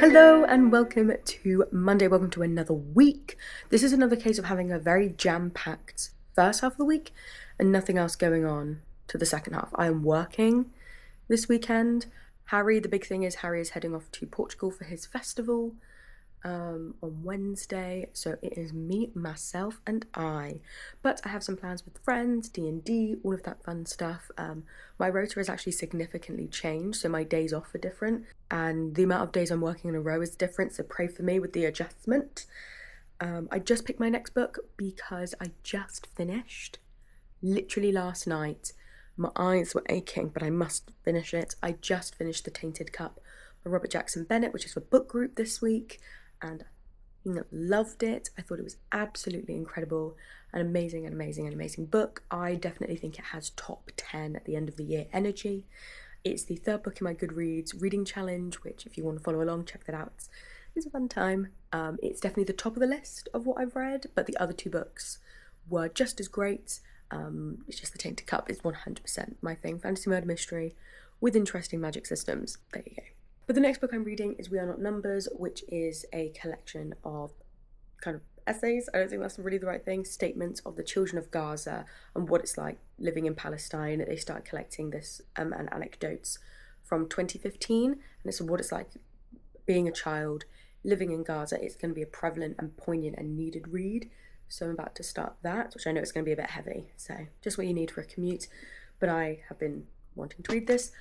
Hello and welcome to Monday. Welcome to another week. This is another case of having a very jam-packed first half of the week and nothing else going on to the second half. I am working this weekend. The big thing is Harry is heading off to Portugal for his festival on Wednesday. So it is me, myself and I. But I have some plans with friends, D&D, all of that fun stuff. My rota has actually significantly changed, so my days off are different. And the amount of days I'm working in a row is different, so pray for me with the adjustment. I just picked my next book because I just finished, literally last night. My eyes were aching, but I must finish it. I just finished The Tainted Cup by Robert Jackson Bennett, which is for book group this week, and I loved it. I thought it was absolutely incredible, an amazing book. I definitely think it has top 10 at the end of the year energy. It's the third book in my Goodreads reading challenge, which if you want to follow along, check that out. It's a fun time. It's definitely the top of the list of what I've read, but the other two books were just as great. It's just The Tainted Cup is 100% my thing. Fantasy murder mystery with interesting magic systems. There you go. But the next book I'm reading is We Are Not Numbers, which is a collection of kind of essays, I don't think that's really the right thing, statements of the children of Gaza and what it's like living in Palestine. They started collecting this and anecdotes from 2015, and it's what it's like being a child living in Gaza. It's going to be a prevalent and poignant and needed read. So I'm about to start that, which I know is going to be a bit heavy. So just what you need for a commute. But I have been wanting to read this.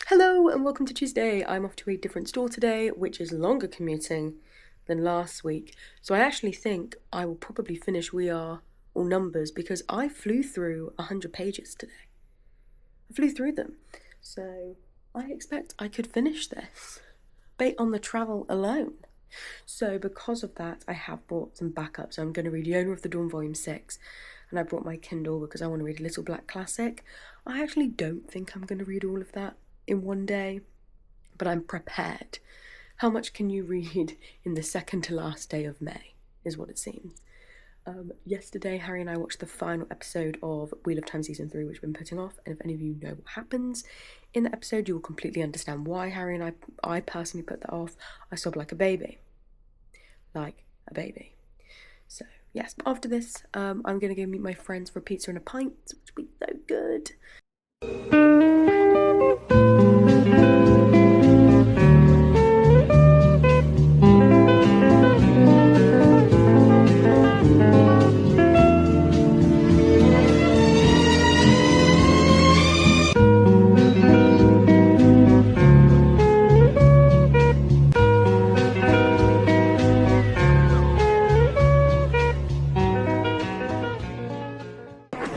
Hello and welcome to Tuesday. I'm off to a different store today, which is longer commuting than last week. So I actually think I will probably finish We Are All Numbers because I flew through 100 pages today. I flew through them. So I expect I could finish this based on the travel alone. So because of that, I have brought some backups. I'm going to read The Owner of the Dawn Volume 6, and I brought my Kindle because I want to read a Little Black Classic. I actually don't think I'm going to read all of that in one day, but I'm prepared. How much can you read in the second to last day of May, is what it seems. Yesterday, Harry and I watched the final episode of Wheel of Time Season 3, which we've been putting off, and if any of you know what happens in the episode, you will completely understand why Harry and I personally put that off. I sobbed like a baby. Like a baby. So, yes, but after this, I'm going to go meet my friends for a pizza and a pint, which will be so good.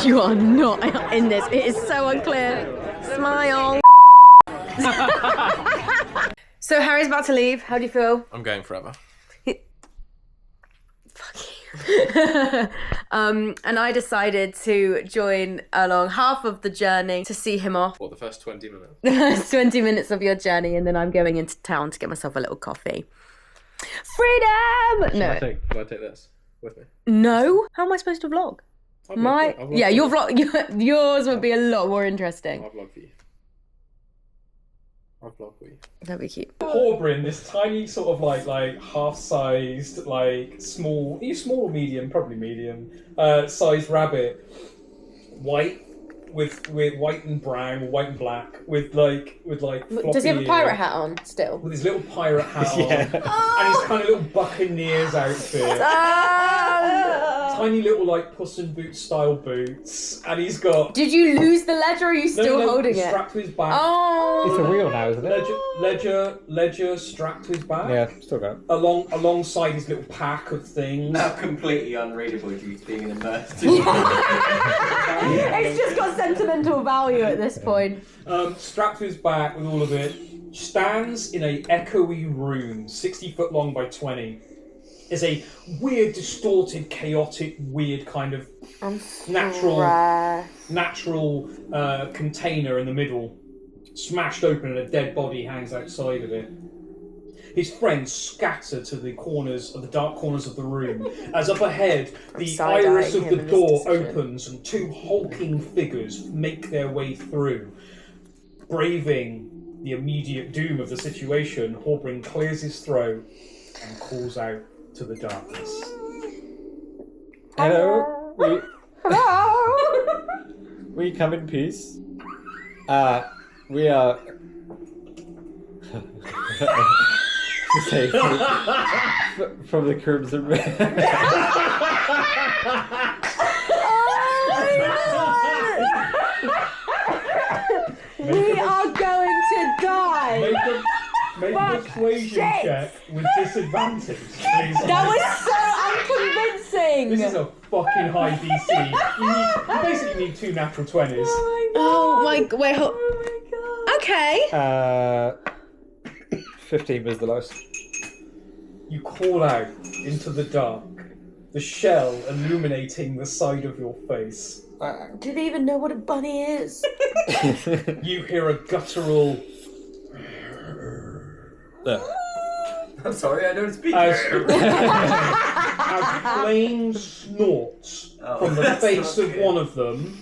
You are not in this. It is so unclear. Smile. So Harry's about to leave. How do you feel? I'm going forever. Fuck you. And I decided to join along half of the journey to see him off. What, the first 20 minutes? The first 20 minutes of your journey, and then I'm going into town to get myself a little coffee. Freedom! No. Will I take this with me? No? How am I supposed to vlog? Your vlog, yours would be a lot more interesting. I'll vlog for you. I'll vlog for you. That'd be cute. Horbryn, this tiny sort of like half-sized, like small, or medium, probably medium, sized rabbit, white with white and brown, or white and black, with like. Does he have a pirate hat on still? With his little pirate hat Yeah. on, and his kind of little buccaneers outfit. Tiny little like Puss in Boots style boots, and he's got. Did you lose the ledger? Or are you still holding it? Strapped to his back. Oh. It's a wheel now, isn't it? Ledger strapped to his back. Yeah, still got it. Alongside his little pack of things. Now completely unreadable due to being immersed. It's just got sentimental value at this point. Strapped to his back with all of it, stands in a echoey room, 60 foot long by 20. Is a weird, distorted, chaotic, weird kind of natural container in the middle, smashed open, and a dead body hangs outside of it. His friends scatter to the dark corners of the room, as up ahead, the iris of the door opens and two hulking figures make their way through. Braving the immediate doom of the situation, Horbryn clears his throat and calls out to the darkness. Hello. We come in peace. We are safe from the Crimson Red. We are going to die! Make a persuasion check with disadvantage, please. That was so unconvincing! This is a fucking high DC. You basically need 2 natural 20s. Oh my god, wait, hold. Oh my god. Okay. 15 was the lowest. You call out into the dark, the shell illuminating the side of your face. Do they even know what a bunny is? You hear a guttural I'm sorry, I don't speak. as flame snorts from the that's face not of good. one of them,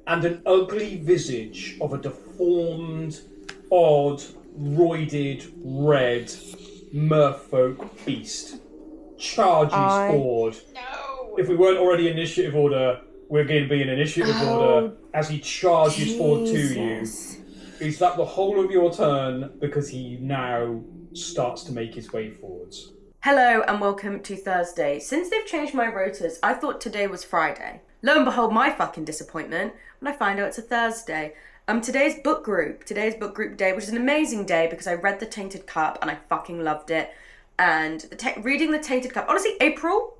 and an ugly visage of a deformed, odd, roided, red merfolk beast charges forward. No. If we weren't already initiative order, we're going to be in initiative order as he charges forward to you. Is that the whole of your turn? Because he now starts to make his way forwards. Hello and welcome to Thursday. Since they've changed my rotas, I thought today was Friday. Lo and behold, my fucking disappointment when I find out it's a Thursday. Today's book group day, which is an amazing day because I read The Tainted Cup and I fucking loved it. And reading The Tainted Cup, honestly, April,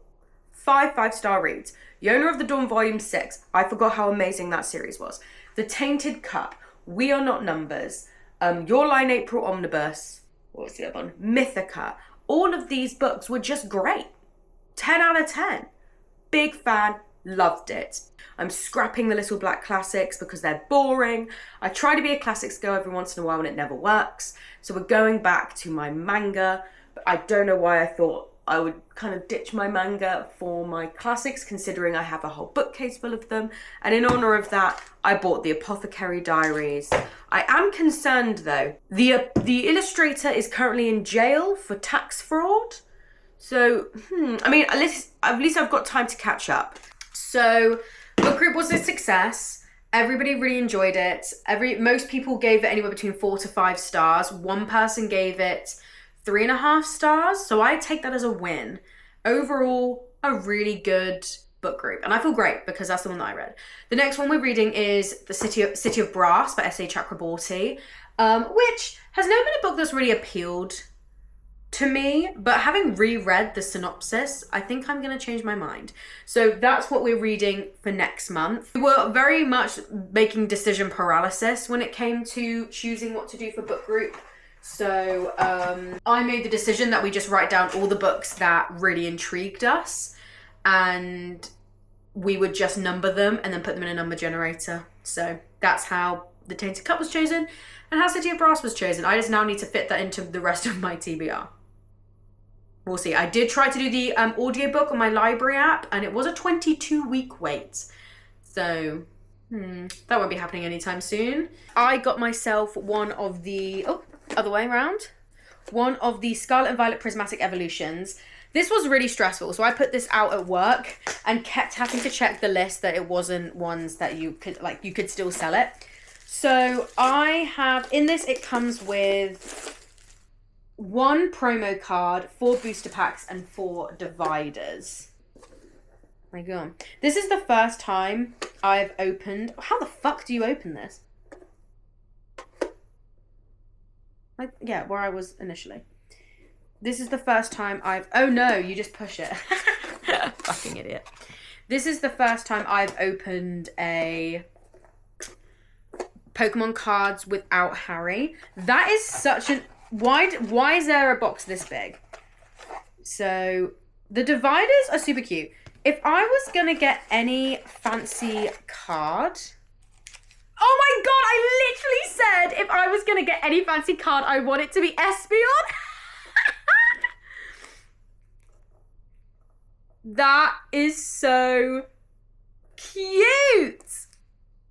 5-star reads. Yona of the Dawn Volume 6, I forgot how amazing that series was. The Tainted Cup, We Are Not Numbers, Your Line April Omnibus, what was the other one? Mythica. All of these books were just great. 10 out of 10. Big fan, loved it. I'm scrapping the little black classics because they're boring. I try to be a classics girl every once in a while and it never works. So we're going back to my manga. But I don't know why I thought I would kind of ditch my manga for my classics, considering I have a whole bookcase full of them. And in honor of that, I bought the Apothecary Diaries. I am concerned though. The illustrator is currently in jail for tax fraud. So, I mean, at least I've got time to catch up. So, book group was a success. Everybody really enjoyed it. Most people gave it anywhere between 4 to 5 stars. One person gave it 3.5 stars. So I take that as a win. Overall, a really good book group. And I feel great because that's the one that I read. The next one we're reading is The City of Brass by S.A. Chakraborty, which has never been a book that's really appealed to me, but having reread the synopsis, I think I'm going to change my mind. So that's what we're reading for next month. We were very much making decision paralysis when it came to choosing what to do for book group. So I made the decision that we just write down all the books that really intrigued us and we would just number them and then put them in a number generator. So that's how The Tainted Cup was chosen and how City of Brass was chosen. I just now need to fit that into the rest of my TBR. We'll see. I did try to do the audiobook on my library app and it was a 22-week wait. So that won't be happening anytime soon. I got myself one of the... other way around. One of the Scarlet and Violet Prismatic Evolutions. This was really stressful, so I put this out at work and kept having to check the list that it wasn't ones that you could still sell it. So I have, in this it comes with 1 promo card, 4 booster packs, and 4 dividers. My God. This is the first time I've opened... How the fuck do you open this? Yeah, where I was initially. This is the first time I've... Oh no, you just push it. Fucking idiot. This is the first time I've opened a Pokemon cards without Harry. That is such an... Why is there a box this big? So, the dividers are super cute. If I was going to get any fancy card... Oh my God, I literally said if I was going to get any fancy card, I want it to be Espeon. That is so cute.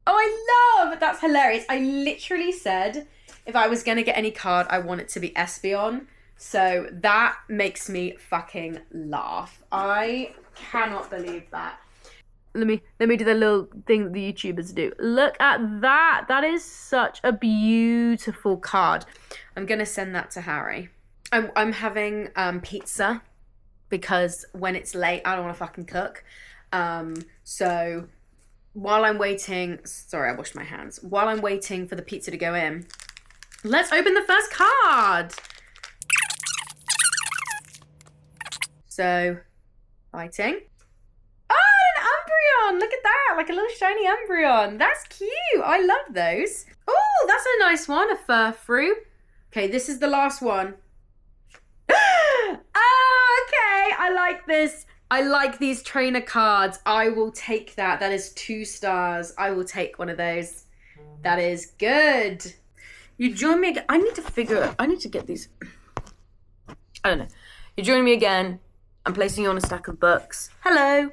Oh, I love. That's hilarious. I literally said if I was going to get any card, I want it to be Espeon. So that makes me fucking laugh. I cannot believe that. Let me do the little thing that the YouTubers do. Look at that. That is such a beautiful card. I'm going to send that to Harry. I'm having pizza because when it's late, I don't want to fucking cook. So while I'm waiting, sorry, I washed my hands. While I'm waiting for the pizza to go in, let's open the first card. So, fighting. Oh, an Umbreon! Look at that, like a little shiny Umbreon. That's cute. I love those. Oh, that's a nice one, a Furfrou. Okay, this is the last one. Oh, okay, I like this. I like these trainer cards. I will take that. That is 2 stars. I will take one of those. That is good. You join me again. I need to get these. I don't know. You're joining me again. I'm placing you on a stack of books. Hello.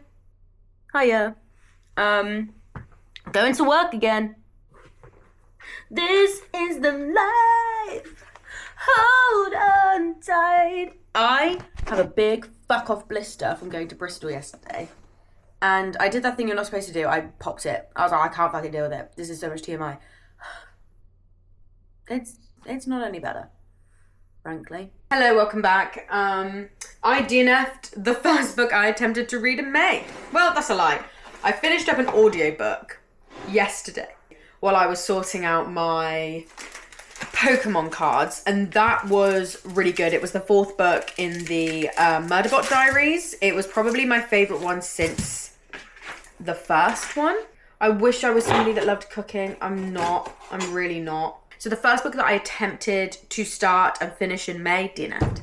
Hiya. Going to work again. This is the life. Hold on tight. I have a big fuck off blister from going to Bristol yesterday. And I did that thing you're not supposed to do. I popped it. I was like, I can't fucking deal with it. This is so much TMI. It's not any better, frankly. Hello, welcome back. I DNF'd the first book I attempted to read in May. Well, that's a lie. I finished up an audiobook yesterday while I was sorting out my Pokemon cards, and that was really good. It was the 4th book in the Murderbot Diaries. It was probably my favourite one since the first one. I wish I was somebody that loved cooking. I'm not. I'm really not. So the first book that I attempted to start and finish in May, DNF'd.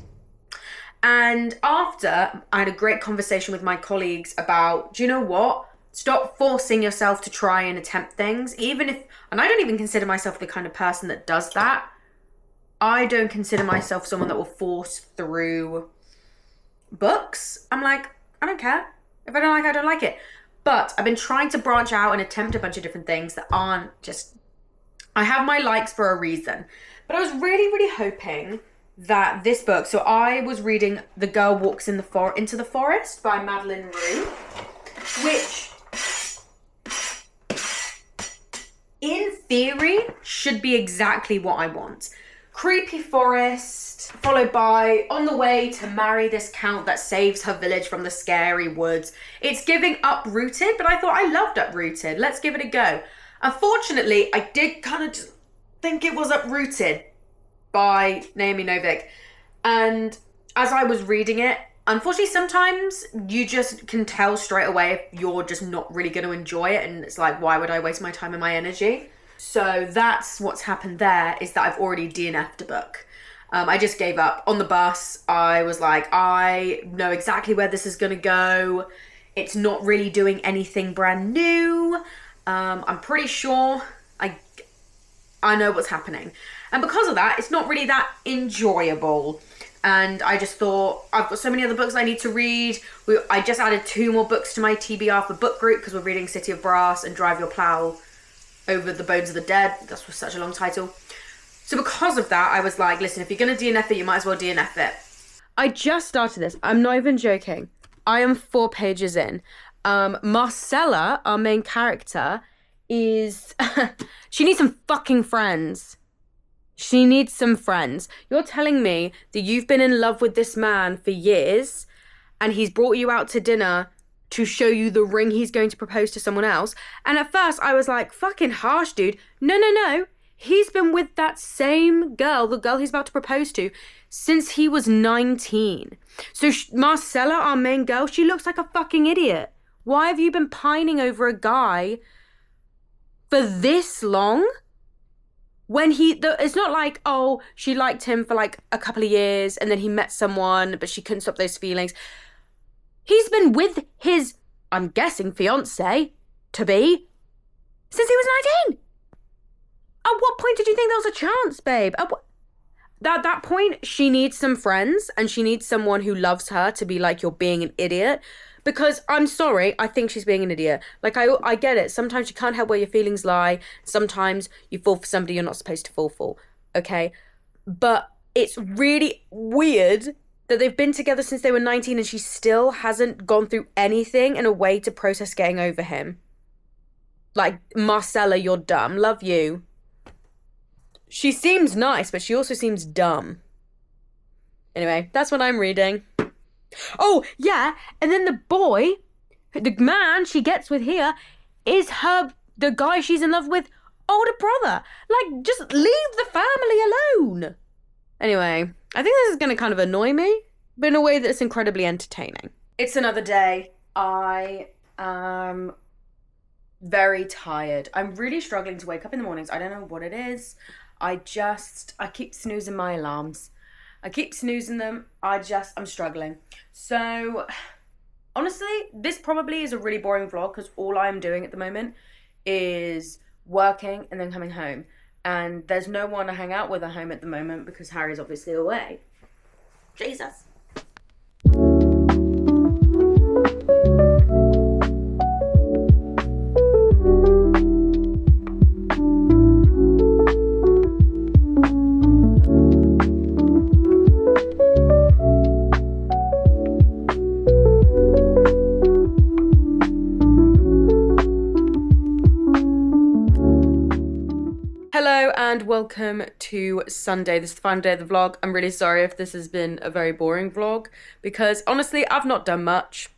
And after, I had a great conversation with my colleagues about, do you know what? Stop forcing yourself to try and attempt things. Even if, and I don't even consider myself the kind of person that does that. I don't consider myself someone that will force through books. I'm like, I don't care. If I don't like it, I don't like it. But I've been trying to branch out and attempt a bunch of different things that aren't just, I have my likes for a reason. But I was really, really hoping that this book, so I was reading The Girl Walks into the Forest by Madeline Rue, which in theory should be exactly what I want. Creepy forest, followed by on the way to marry this count that saves her village from the scary woods. It's giving Uprooted, but I thought I loved Uprooted. Let's give it a go. Unfortunately, I did kind of just think it was Uprooted by Naomi Novik. And as I was reading it, unfortunately, sometimes you just can tell straight away if you're just not really going to enjoy it. And it's like, why would I waste my time and my energy? So that's what's happened there, is that I've already DNF'd a book. I just gave up. On the bus, I was like, I know exactly where this is going to go. It's not really doing anything brand new. I'm pretty sure I know what's happening. And because of that, it's not really that enjoyable. And I just thought, I've got so many other books I need to read. I just added 2 more books to my TBR for book group because we're reading City of Brass and Drive Your Plough Over the Bones of the Dead. That was such a long title. So because of that, I was like, listen, if you're going to DNF it, you might as well DNF it. I just started this. I'm not even joking. I am 4 pages in. Marcella, our main character, is... she needs some fucking friends. She needs some friends. You're telling me that you've been in love with this man for years and he's brought you out to dinner to show you the ring he's going to propose to someone else. And at first I was like, fucking harsh, dude. No. He's been with that same girl, the girl he's about to propose to, since he was 19. So Marcella, our main girl, she looks like a fucking idiot. Why have you been pining over a guy for this long? When it's not like, oh, she liked him for like a couple of years and then he met someone, but she couldn't stop those feelings. He's been with his, I'm guessing, fiance to be since he was 19. At what point did you think there was a chance, babe? At that point, she needs some friends and she needs someone who loves her to be like, you're being an idiot. Because I'm sorry, I think she's being an idiot. Like, I get it. Sometimes you can't help where your feelings lie. Sometimes you fall for somebody you're not supposed to fall for. Okay? But it's really weird that they've been together since they were 19 and she still hasn't gone through anything in a way to process getting over him. Like, Marcella, you're dumb. Love you. She seems nice, but she also seems dumb. Anyway, that's what I'm reading. Oh, yeah, and then the boy, the man she gets with here, is the guy she's in love with, older brother. Like, just leave the family alone. Anyway, I think this is going to kind of annoy me, but in a way that's incredibly entertaining. It's another day. I am very tired. I'm really struggling to wake up in the mornings. I don't know what it is. I keep snoozing my alarms. I keep snoozing them. I'm struggling. So, honestly, this probably is a really boring vlog because all I'm doing at the moment is working and then coming home. And there's no one to hang out with at home at the moment because Harry's obviously away. Jesus. Hello and welcome to Sunday. This is the final day of the vlog. I'm really sorry if this has been a very boring vlog because honestly, I've not done much.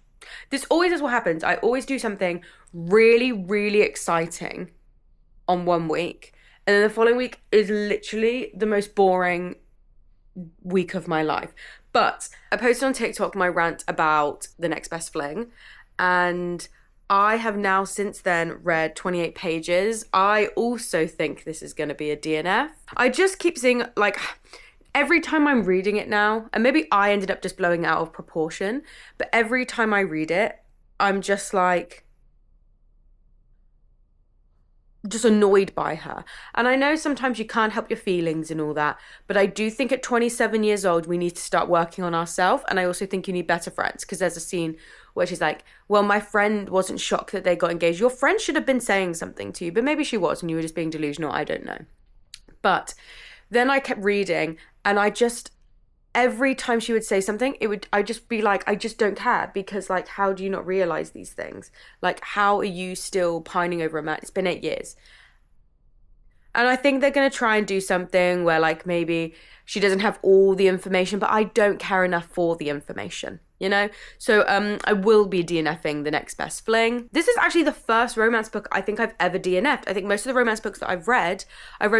This always is what happens. I always do something really, really exciting on one week and then the following week is literally the most boring week of my life. But I posted on TikTok my rant about the next best fling and I have now since then read 28 pages. I also think this is going to be a DNF. I just keep seeing, like, every time I'm reading it now, and maybe I ended up just blowing out of proportion, but every time I read it, I'm just like, just annoyed by her. And I know sometimes you can't help your feelings and all that, but I do think at 27 years old, we need to start working on ourselves. And I also think you need better friends because there's a scene where she's like, well, my friend wasn't shocked that they got engaged. Your friend should have been saying something to you, but maybe she was and you were just being delusional. I don't know. But then I kept reading and every time she would say something, I'd just be like, I just don't care because, like, how do you not realize these things? Like, how are you still pining over a man? It's been 8 years. And I think they're going to try and do something where, like, maybe she doesn't have all the information, but I don't care enough for the information, you know? So I will be DNFing the next best fling. This is actually the first romance book I think I've ever DNF'd. I think most of the romance books that I've read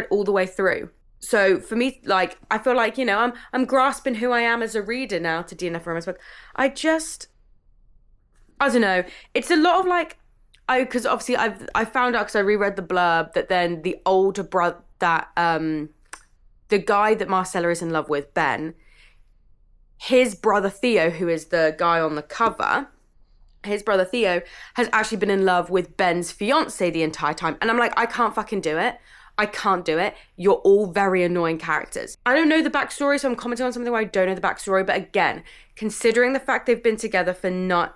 all the way through. So for me, like, I feel like, you know, I'm grasping who I am as a reader now to DNF a romance book. I don't know. It's a lot of like, because obviously I found out because I reread the blurb that then the older brother, the guy that Marcella is in love with, Ben, his brother Theo, who is the guy on the cover, his brother Theo has actually been in love with Ben's fiance the entire time. And I'm like, I can't fucking do it. I can't do it. You're all very annoying characters. I don't know the backstory, so I'm commenting on something where I don't know the backstory. But again, considering the fact they've been together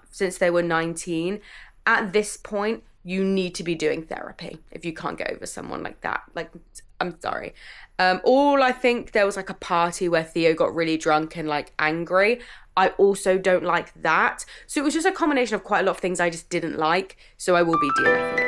since they were 19, at this point, you need to be doing therapy if you can't get over someone like that. Like, I'm sorry. I think there was like a party where Theo got really drunk and like angry. I also don't like that. So it was just a combination of quite a lot of things I just didn't like. So I will be DNFing it.